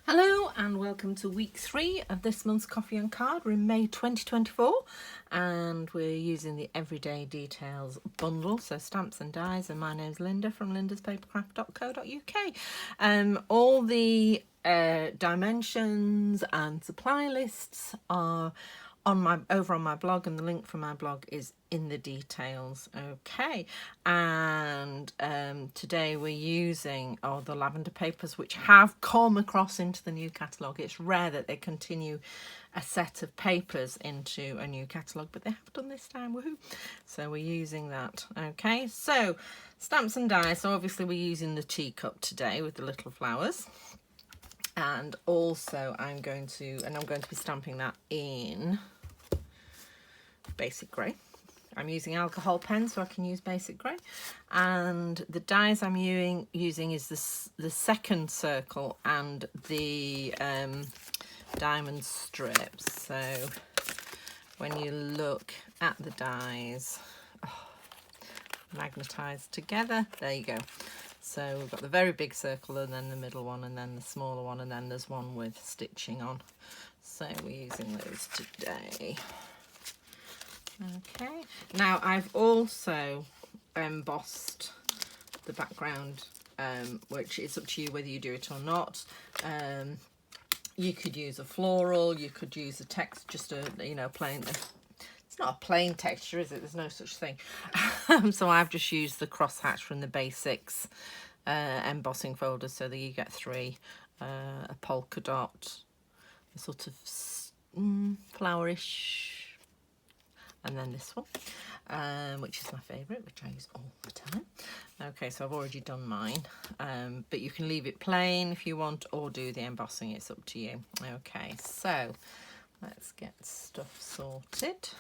Hello and welcome to week 3 of this month's Coffee and Card. We're in May 2024 and we're using the Everyday Details bundle, so stamps and dies, and my name's Linda from lindaspapercraft.co.uk. All the dimensions and supply lists are over on my blog, and the link for my blog is in the details. Okay, and today we're using the lavender papers, which have come across into the new catalogue. It's rare that they continue a set of papers into a new catalogue, but they have done this time. Woohoo! So we're using that. Okay, so stamps and dies. So obviously we're using the teacup today with the little flowers. And also I'm going to be stamping that in basic grey. I'm using alcohol pen, so I can use basic grey. And the dies I'm using is the second circle and the diamond strips. So when you look at the dies, magnetised together, there you go. So we've got the very big circle, and then the middle one, and then the smaller one, and then there's one with stitching on. So we're using those today. Okay, now I've also embossed the background, which is up to you whether you do it or not. You could use a floral, you could use a text, just a plain. It's not a plain texture, is it? There's no such thing. So I've just used the crosshatch from the basics embossing folder, so that you get 3, a polka dot, a sort of flowerish, and then this one, which is my favourite, which I use all the time. Okay, so I've already done mine, but you can leave it plain if you want, or do the embossing. It's up to you. Okay, so let's get stuff sorted.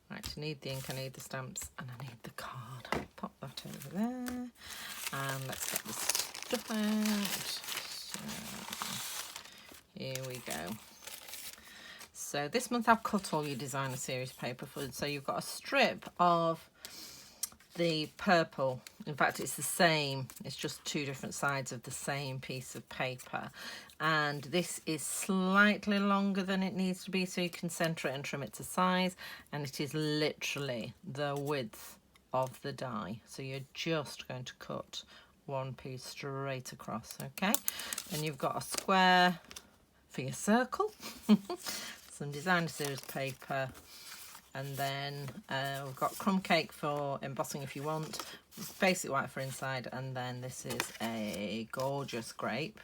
Right, I need the ink, I need the stamps, and I need the card. Pop that over there, and let's get this stuff out. So, here we go. So this month I've cut all your designer series paper for, so you've got a strip of the purple. In fact, it's the same, it's just 2 different sides of the same piece of paper, and this is slightly longer than it needs to be, so you can center it and trim it to size, and it is literally the width of the die, so you're just going to cut one piece straight across. Okay, and you've got a square for your circle, some designer series paper, and then we've got crumb cake for embossing if you want, basic white for inside, and then this is a gorgeous grape,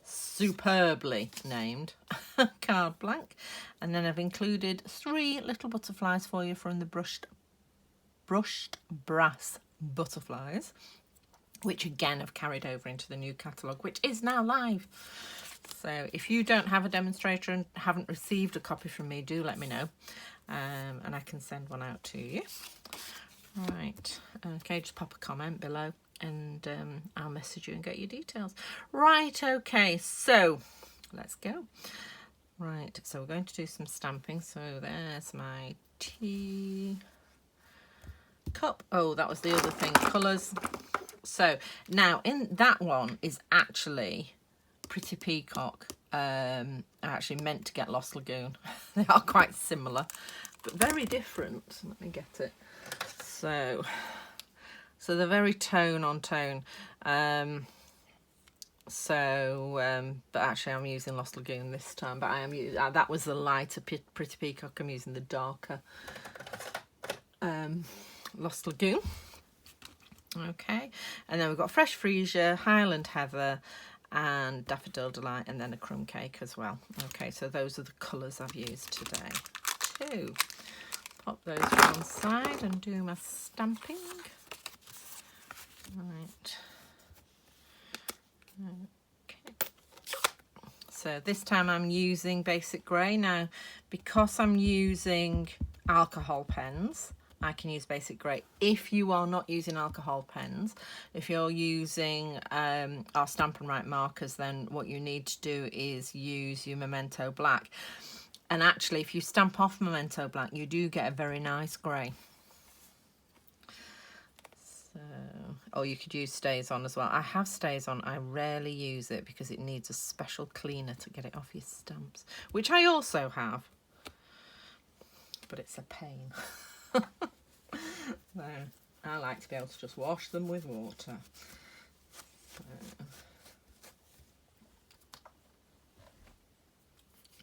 superbly named card blank, and then I've included 3 little butterflies for you from the brushed brass butterflies, which again have carried over into the new catalogue, which is now live. So if you don't have a demonstrator and haven't received a copy from me, do let me know, and I can send one out to you. Right, okay, just pop a comment below, and I'll message you and get your details. Right, okay, so let's go. Right, so we're going to do some stamping. So there's my tea cup. Oh, that was the other thing, colours. So now in that one is actually Pretty Peacock. I actually meant to get Lost Lagoon. They are quite similar, but very different. Let me get it. So they're very tone on tone. But actually I'm using Lost Lagoon this time, but I am using, that was the lighter Pretty Peacock. I'm using the darker Lost Lagoon. Okay, and then we've got Fresh Freesia, Highland Heather, and Daffodil Delight, and then a crumb cake as well. Okay, so those are the colours I've used today too. Pop those to one side and do my stamping. Right. Okay. So this time I'm using basic grey. Now, because I'm using alcohol pens, I can use basic grey. If you are not using alcohol pens, if you're using our Stampin' Write markers, then what you need to do is use your Memento Black. And actually, if you stamp off Memento Black, you do get a very nice grey. So, Or you could use Stays On as well. I have Stays On. I rarely use it because it needs a special cleaner to get it off your stamps, which I also have, but it's a pain. So I like to be able to just wash them with water.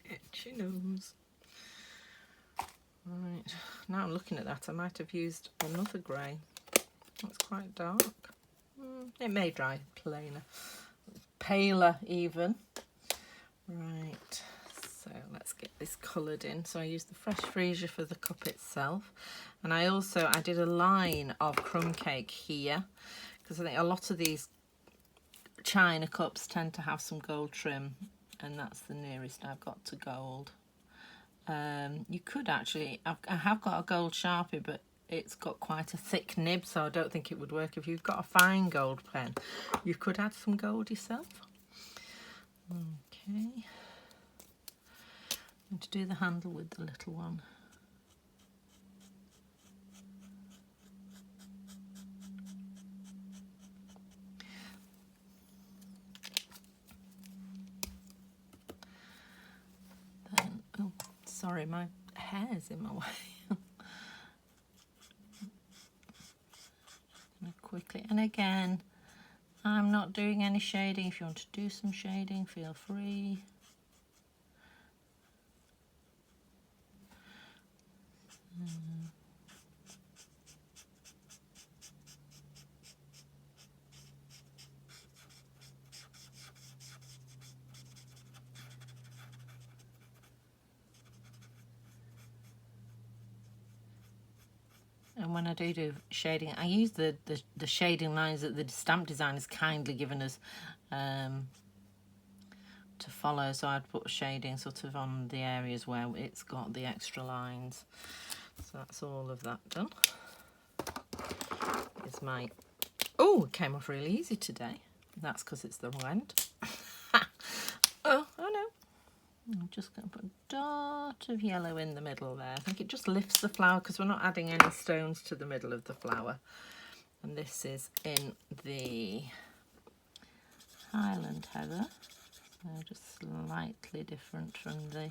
Itchy nose. Right, now I'm looking at that, I might have used another grey. That's quite dark. It may dry plainer, paler even. Right, so let's get this coloured in. So I used the Fresh Freesia for the cup itself, and I did a line of crumb cake here, because I think a lot of these china cups tend to have some gold trim, and that's the nearest I've got to gold. You could actually, I have got a gold Sharpie, but it's got quite a thick nib, so I don't think it would work. If you've got a fine gold pen, you could add some gold yourself. Okay, I'm going to do the handle with the little one. Then, oh, sorry, my hair's in my way. Quickly, and again, I'm not doing any shading. If you want to do some shading, feel free. And when I do shading, I use the shading lines that the stamp designer's kindly given us to follow. So I'd put shading sort of on the areas where it's got the extra lines. So that's all of that done. It's my... Oh, it came off really easy today. That's because it's the wrong end. Oh no. I'm just going to put a dot of yellow in the middle there. I think it just lifts the flower because we're not adding any stones to the middle of the flower. And this is in the Highland Heather. So just slightly different from the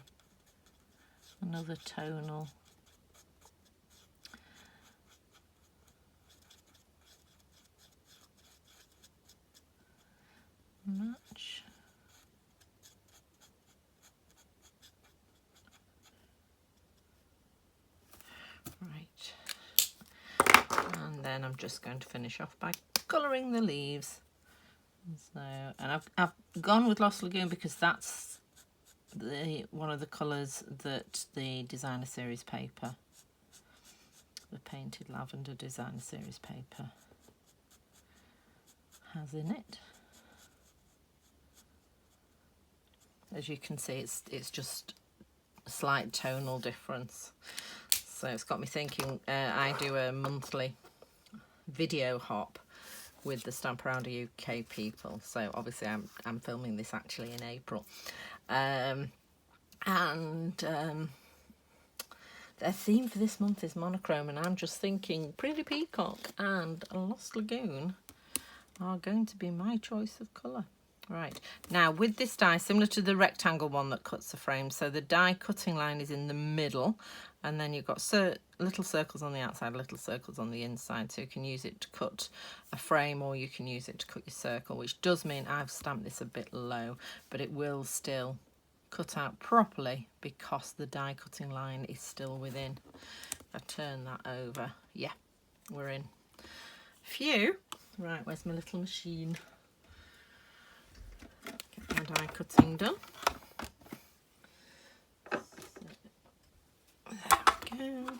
another tonal. Match. Right, and then I'm just going to finish off by colouring the leaves. So, and I've gone with Lost Lagoon because that's one of the colours that the designer series paper, the painted lavender designer series paper, has in it. As you can see, it's just a slight tonal difference. So it's got me thinking, I do a monthly video hop with the Stamp Around UK people. So obviously I'm filming this actually in April. Their theme for this month is monochrome, and I'm just thinking Pretty Peacock and Lost Lagoon are going to be my choice of colour. Right, now with this die, similar to the rectangle one that cuts the frame, so the die cutting line is in the middle, and then you've got little circles on the outside, little circles on the inside, so you can use it to cut a frame or you can use it to cut your circle, which does mean I've stamped this a bit low, but it will still cut out properly because the die cutting line is still within. If I turn that over, yeah, we're in. Phew. Right, where's my little machine? Get my die cutting done. There we go.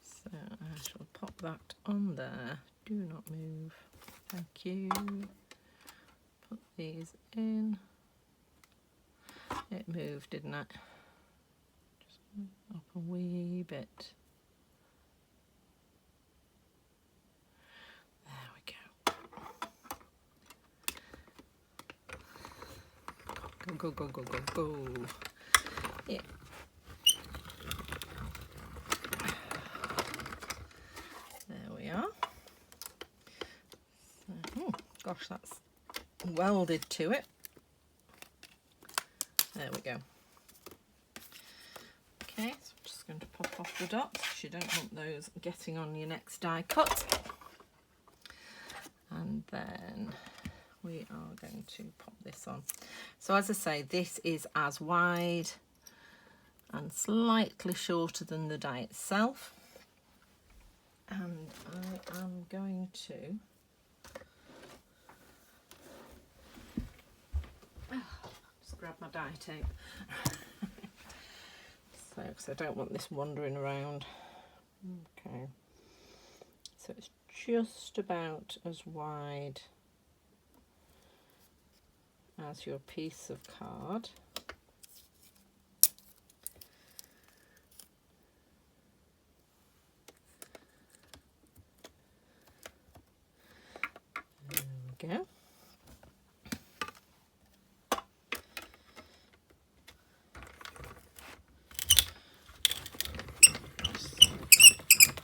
So I shall pop that on there. Do not move. Thank you. Put these in. It moved, didn't it? Just move up a wee bit. There we go. Go, go, go, go, go, go. Yeah. There we are. Gosh, that's welded to it. There we go. Okay, so I'm just going to pop off the dots because you don't want those getting on your next die cut. And then we are going to pop this on. So as I say, this is as wide and slightly shorter than the die itself. And I am going to just grab my die tape. So, because I don't want this wandering around. Okay. So it's just about as wide as your piece of card. There we go.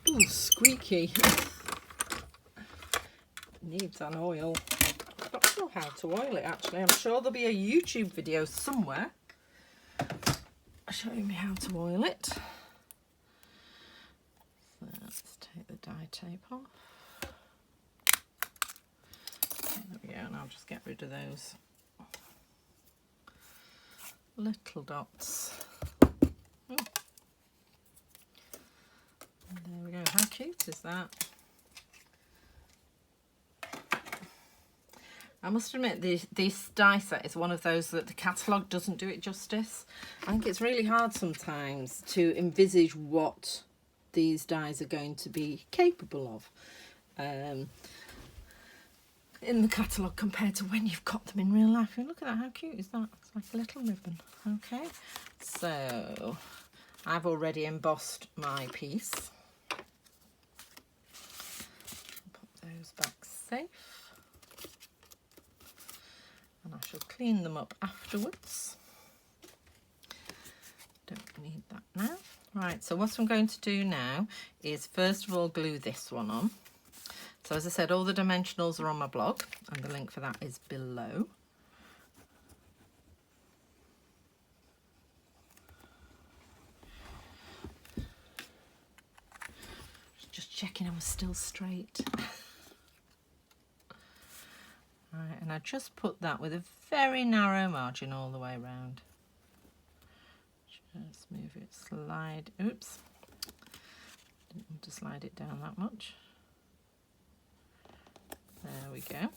Ooh, squeaky. Needs an oil. I don't know how to oil it actually. I'm sure there'll be a YouTube video somewhere showing me how to oil it. So let's take the die tape off. There we go, and I'll just get rid of those little dots. Oh. There we go. How cute is that? I must admit, this die set is one of those that the catalogue doesn't do it justice. I think it's really hard sometimes to envisage what these dies are going to be capable of in the catalogue compared to when you've got them in real life. And look at that, how cute is that? It's like a little ribbon. Okay, so I've already embossed my piece. Pop those back safe. And I shall clean them up afterwards. Don't need that now. Right, so what I'm going to do now is first of all glue this one on. So as I said, all the dimensionals are on my blog and the link for that is below. Just checking I was still straight. Right, and I just put that with a very narrow margin all the way around. Just move it, slide, oops, didn't want to slide it down that much. There we go.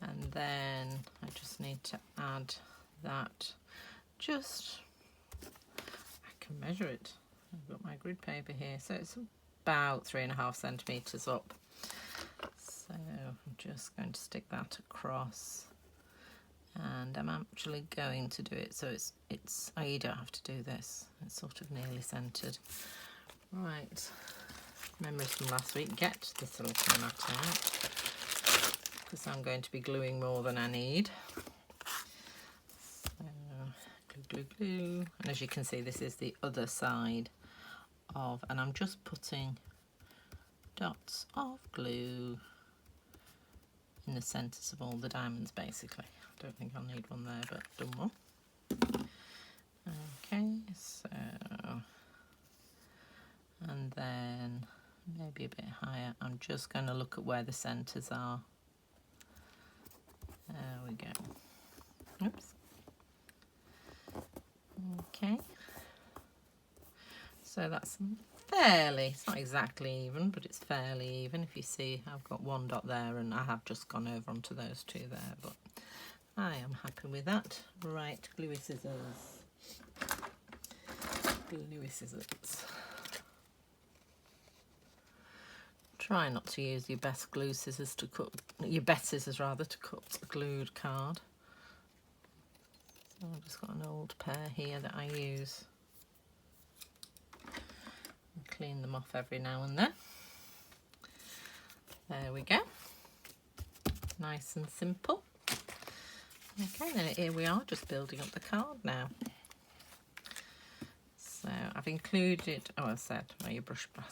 And then I just need to add that, just, I can measure it. I've got my grid paper here, so it's about 3.5 centimetres up. So I'm just going to stick that across, and I'm actually going to do it so it's oh, you don't have to do this, it's sort of nearly centred. Right, memories from last week, get the silicone mat out because I'm going to be gluing more than I need. So glue, glue, glue, and as you can see this is the other side of, and I'm just putting dots of glue in the centres of all the diamonds basically. I don't think I'll need one there, but I've done one. Okay, so, and then maybe a bit higher. I'm just going to look at where the centres are. There we go. Oops. Okay. So that's fairly, it's not exactly even, but it's fairly even. If you see, I've got one dot there and I have just gone over onto those two there, but I am happy with that. Right, gluey scissors. Gluey scissors. Try not to use your best glue scissors to cut, your best scissors rather, to cut a glued card. So I've just got an old pair here that I use. Clean them off every now and then. There we go. Nice and simple. Okay, then here we are, just building up the card now. So I've included, oh I said, oh, your brush brush.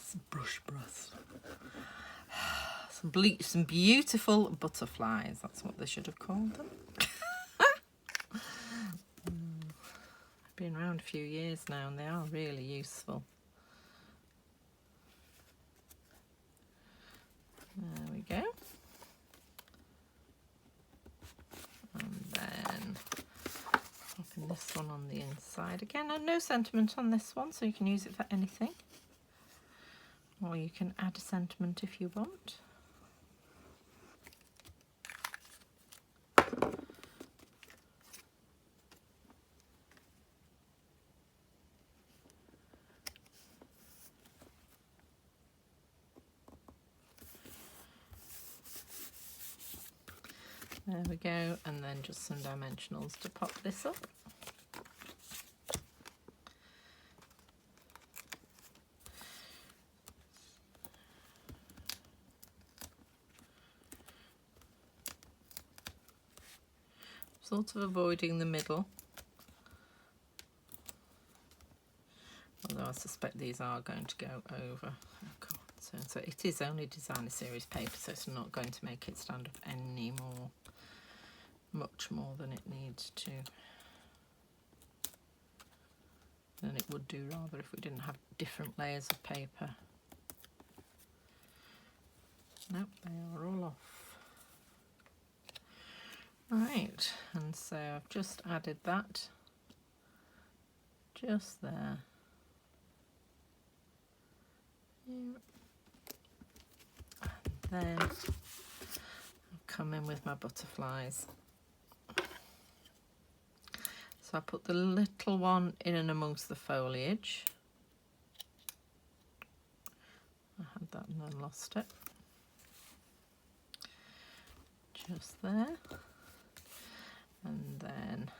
Some beautiful butterflies. That's what they should have called them. Been around a few years now and they are really useful. There we go. And then popping this one on the inside again, and no sentiment on this one, so you can use it for anything, or you can add a sentiment if you want. There we go, and then just some dimensionals to pop this up. Sort of avoiding the middle, although I suspect these are going to go over. Oh God. So it is only designer series paper, so it's not going to make it stand up any more. Much more than it needs to, than it would do rather if we didn't have different layers of paper. Nope, they are all off. Right, and so I've just added that just there. Yeah. And then I'll come in with my butterflies. So I put the little one in and amongst the foliage. I had that and then lost it. Just there. And then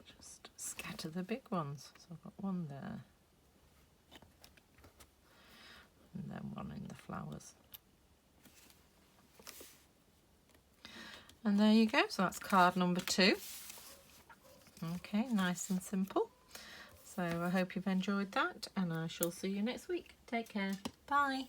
just scatter the big ones. So I've got one there. And then one in the flowers. And there you go, so that's card number 2. Okay, nice and simple. So I hope you've enjoyed that, and I shall see you next week. Take care. Bye.